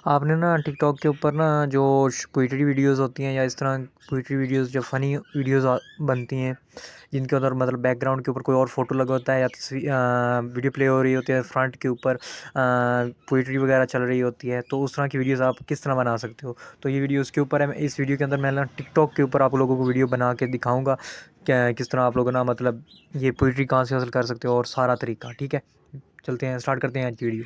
आपने ना टिकटॉक के ऊपर ना जो पोइट्री वीडियोस होती हैं या इस तरह पोइट्री वीडियोस जो फ़नी वीडियोस बनती हैं जिनके अंदर मतलब बैकग्राउंड के ऊपर कोई और फोटो लगा होता है या वीडियो प्ले हो रही होती है, फ्रंट के ऊपर पोइट्री वगैरह चल रही होती है, तो उस तरह की वीडियोस आप किस तरह बना सकते हो। तो ये वीडियो उसके ऊपर है। इस वीडियो के अंदर मैं ना टिकटॉक के ऊपर आप लोगों को वीडियो बना के दिखाऊँगा क्या किस तरह आप लोग ना मतलब ये पोइट्री कहाँ से हासिल कर सकते हो और सारा तरीका। ठीक है, चलते हैं, स्टार्ट करते हैं आज की वीडियो।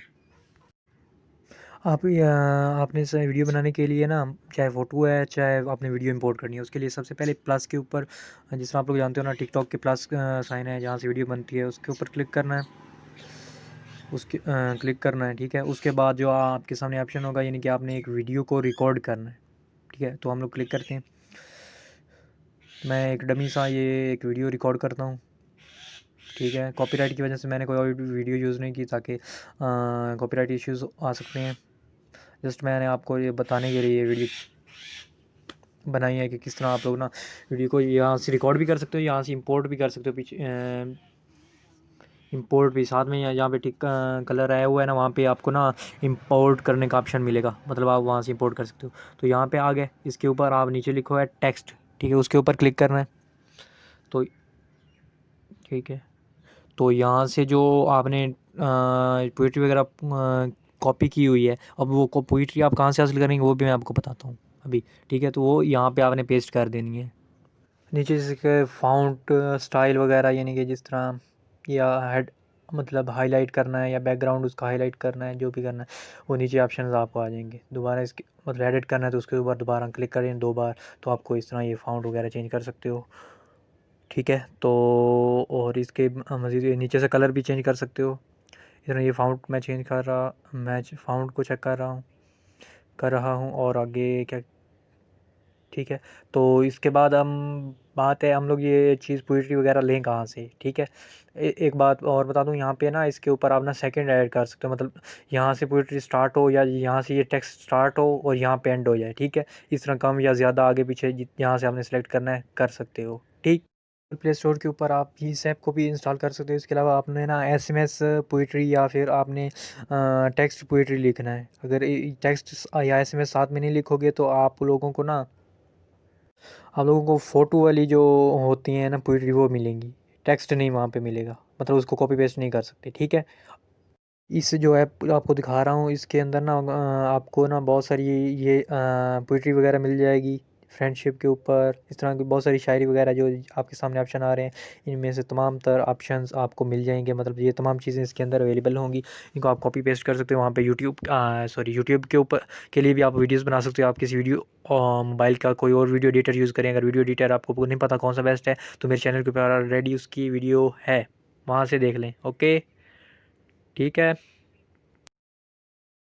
आपने इस वीडियो बनाने के लिए ना, चाहे फ़ोटो है चाहे आपने वीडियो इंपोर्ट करनी है, उसके लिए सबसे पहले प्लस के ऊपर, जिस तरह आप लोग जानते हो ना टिकटॉक के प्लस साइन है जहाँ से वीडियो बनती है, उसके ऊपर क्लिक करना है। उसके क्लिक करना है, ठीक है। उसके बाद जो आपके सामने ऑप्शन होगा, यानी कि आपने एक वीडियो को रिकॉर्ड करना है, ठीक है। तो हम लोग क्लिक करते हैं। मैं एक डमी सा ये एक वीडियो रिकॉर्ड करता हूँ, ठीक है। कॉपीराइट की वजह से मैंने कोई और वीडियो यूज़ नहीं की ताकि कॉपीराइट इश्यूज़ आ सकते हैं। जस्ट मैंने आपको ये बताने के लिए ये वीडियो बनाई है कि किस तरह आप लोग ना वीडियो को यहाँ से रिकॉर्ड भी कर सकते हो, यहाँ से इंपोर्ट भी कर सकते हो। पीछे इंपोर्ट भी साथ में, यहाँ पे टिक कलर आया हुआ है ना, वहाँ पे आपको ना इंपोर्ट करने का ऑप्शन मिलेगा, मतलब आप वहाँ से इंपोर्ट कर सकते हो। तो यहाँ पे आ गए, इसके ऊपर आप नीचे लिखो है टेक्स्ट, ठीक है, उसके ऊपर क्लिक करना है। तो ठीक है, तो यहाँ से जो आपने पोइट्री वगैरह कॉपी की हुई है, अब वो पोइट्री आप कहाँ से हासिल करेंगे वो भी मैं आपको बताता हूँ अभी, ठीक है। तो वो यहाँ पे आपने पेस्ट कर देनी है नीचे, जैसे फाउंट स्टाइल वगैरह, यानी कि जिस तरह या हेड मतलब हाईलाइट करना है या बैकग्राउंड उसका हाईलाइट करना है, जो भी करना है वो नीचे ऑप्शंस आपको आ जाएंगे। दोबारा इसके मतलब एडिट करना है तो उसके ऊपर दोबारा क्लिक करें 2 बार, तो आपको इस तरह ये फाउंट वगैरह चेंज कर सकते हो, ठीक है। तो और इसके मज़ीद नीचे से कलर भी चेंज कर सकते हो। इस तरह ये फाउंट मैं फाउंट को चेक कर रहा हूँ और आगे क्या, ठीक है। तो इसके बाद बात है हम लोग ये चीज़ पोइट्री वगैरह लें कहाँ से, ठीक है। एक बात और बता दूँ, यहाँ पे ना इसके ऊपर आप ना सेकंड ऐड कर सकते हो, मतलब यहाँ से पोइट्री स्टार्ट हो या यहाँ से ये टेक्स्ट स्टार्ट हो और यहाँ पे एंड हो जाए, ठीक है। इस तरह कम या ज़्यादा आगे पीछे यहाँ से आपने सेलेक्ट करना है कर सकते हो, ठीक। प्ले स्टोर के ऊपर आप इस ऐप को भी इंस्टॉल कर सकते हो। इसके अलावा आपने ना एसएमएस पोइट्री या फिर आपने टेक्स्ट पोइट्री लिखना है। अगर टेक्स्ट या एसएमएस साथ में नहीं लिखोगे तो आप लोगों को फ़ोटो वाली जो होती हैं ना पोइट्री वो मिलेंगी, टेक्स्ट नहीं वहाँ पे मिलेगा, मतलब उसको कॉपी पेस्ट नहीं कर सकते, ठीक है। इस जो ऐप आपको दिखा रहा हूँ इसके अंदर ना आपको ना बहुत सारी ये पोइट्री वगैरह मिल जाएगी फ्रेंडशिप के ऊपर, इस तरह की बहुत सारी शायरी वगैरह जो आपके सामने ऑप्शन आ रहे हैं, इनमें से तमाम तर ऑप्शंस आपको मिल जाएंगे, मतलब ये तमाम चीज़ें इसके अंदर अवेलेबल होंगी। इनको आप कॉपी पेस्ट कर सकते हो। वहाँ पे यूट्यूब के ऊपर के लिए भी आप वीडियोज़ बना सकते हो। आप किसी वीडियो मोबाइल का कोई और वीडियो एडिटर यूज़ करें, अगर वीडियो एडिटर आपको नहीं पता कौन सा बेस्ट है, तो मेरे चैनल के ऊपर ऑलरेडी उसकी वीडियो है, वहाँ से देख लें। ओके, ठीक है।